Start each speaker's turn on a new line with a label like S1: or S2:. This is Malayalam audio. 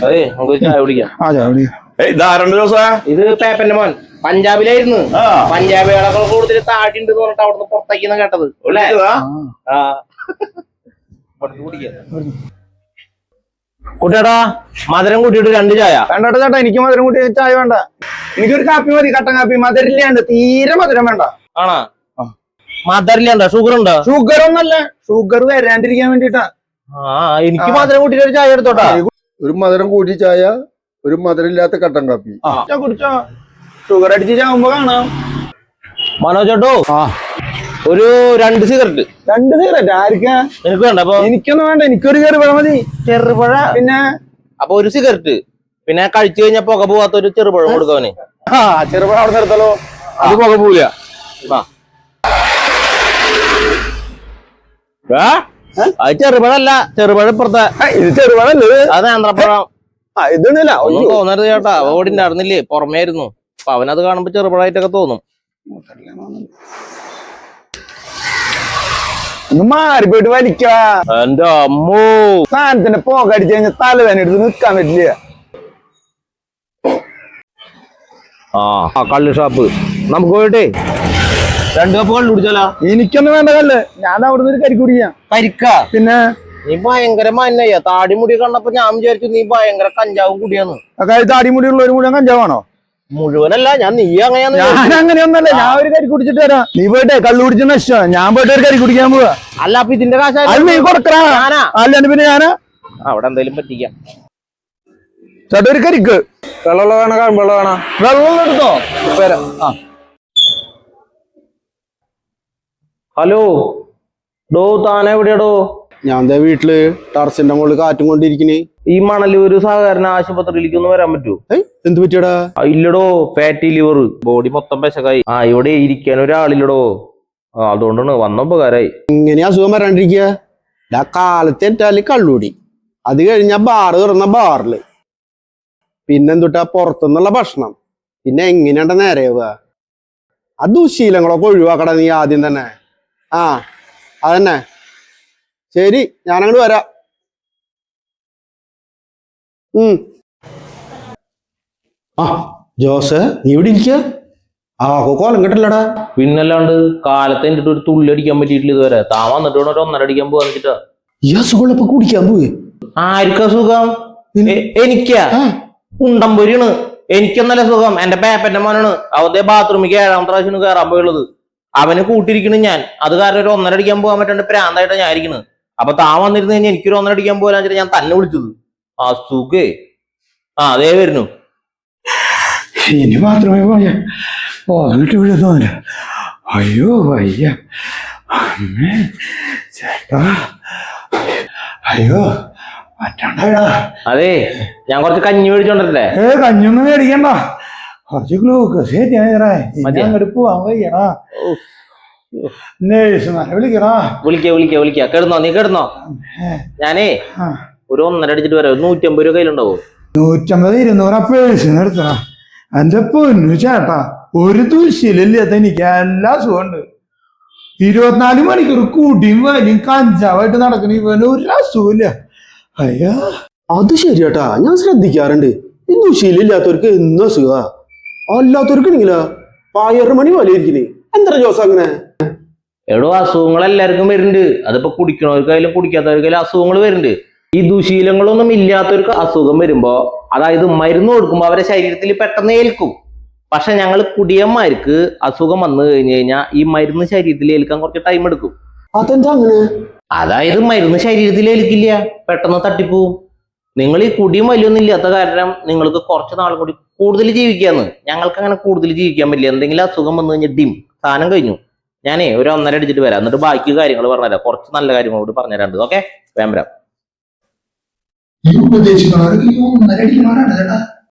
S1: അതെ നമുക്ക് ചായ കുടിക്കാം. ഇത് പേപ്പന്റെ മോൻ പഞ്ചാബിലായിരുന്നു. പഞ്ചാബികളൊക്കെ കൂടുതൽ താടിണ്ട് പറഞ്ഞിട്ട് അവിടുന്ന് പുറത്തേക്കാണ് കേട്ടത് അല്ലേ? കുട്ടിയേട്ടാ മധുരം കൂട്ടിയിട്ട് 2 ചായ.
S2: വേണ്ട ചേട്ടാ, എനിക്ക് മധുരം കൂട്ടി ചായ വേണ്ട. എനിക്കൊരു കാപ്പി മതി, കട്ടൻ കാപ്പി. മധുരില്ലാണ്ട്, തീരെ മധുരം വേണ്ട.
S1: ആണോ? മധുരില്ലാണ്ട? ഷുഗർ ഉണ്ടോ?
S2: ഷുഗർ ഒന്നല്ല, ഷുഗർ വരാണ്ടിരിക്കാൻ വേണ്ടിട്ടാ.
S1: എനിക്ക് മധുരം കൂട്ടിയിട്ട് ഒരു ചായ എടുത്തോട്ടാ.
S3: ഒരു മധുരം കൂട്ടി ചായ, ഒരു മധുരമില്ലാത്ത കട്ടൻ കാപ്പി.
S2: കുടിച്ചോ, ഷുഗർ അടിച്ച് ചാവുമ്പോ കാണാം.
S1: മനോജേട്ടോ ഒരു 2 സിഗരറ്റ്.
S2: 2 സിഗരറ്റ് ആർക്കാ?
S1: എനിക്ക് വേണ്ട. അപ്പൊ
S2: എനിക്കൊന്നും വേണ്ട, എനിക്കൊരു ചെറുപഴ മതി.
S1: ചെറുപഴ? പിന്നെ അപ്പൊ 1 സിഗരറ്റ്, പിന്നെ കഴിച്ചു കഴിഞ്ഞാൽ പുക പോവാത്ത ഒരു ചെറുപഴം കൊടുക്കവന്.
S2: ചെറുപഴം അവിടെ നിർത്തലോ, അത് പുക പോവില്ല.
S1: അത് ചെറുപഴല്ല, ചെറുപഴം ഇപ്പുറത്തെ.
S2: ഇത് ചെറുപഴല്ലേ?
S1: അത് നേന്ത്രപ്പഴം.
S2: ഇതൊന്നുമില്ല,
S1: ഒന്നും തോന്നരുത് ചേട്ടാ. അവ ഓടി ഉണ്ടായിരുന്നില്ലേ, പുറമേയിരുന്നു. അപ്പൊ അവനത് കാണുമ്പോ ചെറുപഴമായിട്ടൊക്കെ തോന്നും.
S2: ഒന്ന് മാറിപ്പോയിട്ട് വലിക്കാ.
S1: എന്റെ അമ്മോ,
S2: സാധനത്തിന്റെ പുക അടിച്ചു കഴിഞ്ഞാൽ തലവേന എടുത്ത് നിൽക്കാൻ പറ്റില്ല.
S1: കള്ള് ഷാപ്പ് നമുക്ക് പോയിട്ടേ 2 കപ്പ് കള്ളു കുടിച്ചാലോ?
S2: എനിക്കൊന്നും വേണ്ട കല്ല്, ഞാൻ അവിടുന്ന് ഒരു കരിക്ക് കുടിക്കാം.
S1: കരിക്ക?
S2: പിന്നെ
S1: നീ ഭയങ്കര മന്നയ്യ. താടി മുടി കണ്ടപ്പോ ഞാൻ വിചാരിച്ചു നീ ഭയങ്കര കഞ്ചാവും കുടിയാന്ന്.
S2: താടി മുടിയുള്ള ഒരു മുഴുവൻ കഞ്ചാവാണോ?
S1: മുഴുവനല്ല, ഞാൻ നീ അങ്ങനെയാന്ന്.
S2: ഞാൻ അങ്ങനെയൊന്നല്ല, ഞാൻ ഒരു കരി കുടിച്ചിട്ട് വരാം. നീ പോയിട്ടെ കള്ളു കുടിച്ച നഷ്ടം, ഞാൻ പോയിട്ട് ഒരു കരി കുടിക്കാൻ പോവാ.
S1: അല്ല അപ്പൊ ഇതിന്റെ കാശ്
S2: നീ കൊടുക്കണ? അല്ല പിന്നെ ഞാനാ
S1: അവിടെ എന്തായാലും പറ്റിക്കാം.
S2: ചേട്ടാ ഒരു കരിക്ക് വെള്ളം വേണം, വെള്ളം വേണം. വെള്ളം എടുത്തോ വരാം.
S1: ഹലോ ഡോ, താനെവിടെയാടോ?
S3: ഞാൻ വീട്ടില് ടെറസിന്റെ മുകളിൽ കാറ്റും കൊണ്ടിരിക്കണേ.
S1: ഈ മണലൂര് സഹകരണ ആശുപത്രിയിലേക്ക് ഒന്ന് വരാൻ പറ്റുമോ?
S3: എന്ത് പറ്റിയടാ?
S1: ഇല്ലടോ, ഫാറ്റി ലിവർ, ബോഡി മൊത്തം പെശകായി. ഇവിടെ ഇരിക്കാൻ ഒരാളില്ലടോ. അതുകൊണ്ടാണ് വന്ന ഉപകാരായി.
S3: ഇങ്ങനെ അസുഖം വരാണ്ടിരിക്കുക. കാലത്തേറ്റാല് കള്ളൂടി, അത് കഴിഞ്ഞാ ബാറ് തുറന്ന ബാറില്, പിന്നെന്തുട്ടാ പുറത്തുനിന്നുള്ള ഭക്ഷണം, പിന്നെ എങ്ങനെയാണ്ട നേരെയാവുക? ആ ദുശീലങ്ങളൊക്കെ ഒഴിവാക്കടാ നീ ആദ്യം തന്നെ. അതന്നെ. ശരി, ഞാനങ്ങോട്ട് വരാം. ജോസ്, നീ ഇവിടെ ഇരിക്ക? കോലം കേട്ടല്ലടാ.
S1: പിന്നല്ലാണ്ട് കാലത്തെ എന്നിട്ട് ഒരു തുള്ളി അടിക്കാൻ പറ്റിയിട്ടില്ല ഇതുവരെ. താൻ വന്നിട്ട് ഒരു 1.5 അടിക്കാൻ പോവാന്നിട്ടാ.
S3: ഈ അസുഖം ഇപ്പൊ കുടിക്കാൻ പോയി.
S1: ആർക്കാ സുഖം? എനിക്കാ? ഉണ്ടംപൊരിയാണ്. എനിക്കൊന്നല്ല സുഖം, എന്റെ പേപ്പന്റെ മോനാണ്. അവന്റെ ബാത്റൂമിക്ക് 7ാമത്തെ പ്രാവശ്യം കയറാൻ പോയുള്ളത്. അവന് കൂട്ടിരിക്കണ് ഞാൻ. അത് കാരണം ഒരു 1.5 അടിക്കാൻ പോകാൻ പറ്റാണ്ട് പ്രാന്തായിട്ടാ ഞാൻ ഇരിക്കുന്നത്. അപ്പൊ താൻ വന്നിരുന്നു കഴിഞ്ഞാൽ എനിക്കൊരു 1.5 അടിക്കാൻ പോകാൻ ഞാൻ തന്നെ വിളിച്ചത്. സുഖേ. അതേ വരുന്നു.
S2: ഇനി ബാത്റൂമിൽ പോയിട്ട് വിടുന്നില്ല. അയ്യോ വയ്യ ചേട്ടാ, അയ്യോ പറ്റണ്ടടാ.
S1: അതെ, ഞാൻ കുറച്ച് കഞ്ഞി മേടിച്ചോണ്ടല്ലേ?
S2: കഞ്ഞൊന്നും മേടിക്കണ്ട, കുറച്ച് ഗ്ലൂക്കോസ് അങ്ങോട്ട് പോവാൻ വയ്യടാ. നേഴ്സുമാരെ വിളിക്കടാ.
S1: വിളിക്ക. കിടന്നോ, നീ കിടന്നോ. ഞാനേ ഒരു 1.5 അടിച്ചിട്ട് വരാം. 150 രൂപ കയ്യിലുണ്ടാവോ?
S2: 150 200 പേഴ്സിന് എടുത്തടാ. എന്റെ പൊന്നു ചേട്ടാ, ഒരു ദുശീലില്ലാത്ത എനിക്ക് എല്ലാ സുഖമുണ്ട്. 24 മണിക്കൂർ കൂട്ടിയും വലിയും കഞ്ചാവായിട്ട് നടക്കണ ഇവന് ഒരു അസുഖമില്ല. അയ്യോ,
S3: അത് ശരിയാട്ടാ, ഞാൻ ശ്രദ്ധിക്കാറുണ്ട്. ഈ ദുശീലില്ലാത്തവർക്ക് എന്നും അസുഖ, അല്ലാത്തവർക്കാണെങ്കിലാ 1000 മണി പോലെ ഇരിക്കണേ. എന്താ ജോസ് അങ്ങനെ?
S1: എടോ, അസുഖങ്ങൾ എല്ലാവർക്കും വരുന്നുണ്ട്. അതിപ്പോ കുടിക്കണവർക്കായാലും കുടിക്കാത്തവർക്കായാലും അസുഖങ്ങൾ വരുന്നുണ്ട്. ഈ ദുശീലങ്ങളൊന്നും ഇല്ലാത്തവർക്ക് അസുഖം വരുമ്പോ, അതായത് മരുന്ന് കൊടുക്കുമ്പോ അവരുടെ ശരീരത്തിൽ പെട്ടെന്ന് ഏൽക്കും. പക്ഷെ ഞങ്ങൾ കുടിയന്മാർക്ക് അസുഖം വന്നു കഴിഞ്ഞു കഴിഞ്ഞാൽ ഈ മരുന്ന് ശരീരത്തിൽ ഏൽക്കാൻ കുറച്ച് ടൈം എടുക്കും.
S3: അതെന്താ അങ്ങനെ?
S1: അതായത് മരുന്ന് ശരീരത്തിൽ ഏൽക്കില്ല, പെട്ടെന്ന് തട്ടിപ്പോവും. നിങ്ങൾ ഈ കുടിയും വലിയൊന്നും ഇല്ലാത്ത കാരണം നിങ്ങൾക്ക് കുറച്ച് നാളും കൂടി കൂടുതൽ ജീവിക്കാന്ന്. ഞങ്ങൾക്ക് അങ്ങനെ കൂടുതൽ ജീവിക്കാൻ പറ്റില്ല. എന്തെങ്കിലും അസുഖം വന്നു കഴിഞ്ഞാൽ സാധനം കഴിഞ്ഞു. ഞാനേ ഒരു 1.5 അടിച്ചിട്ട് വരാം. എന്നിട്ട് ബാക്കി കാര്യങ്ങൾ പറഞ്ഞുതരാം. കുറച്ച് നല്ല കാര്യങ്ങൾ കൂടി പറഞ്ഞുതരാണ്ട്. ഓക്കെ, വേം വരാം.
S2: ഈ ഉപദേശിക്കുന്നവർക്ക് 1.5 അടിക്കണവരാണ് ചേട്ടാ.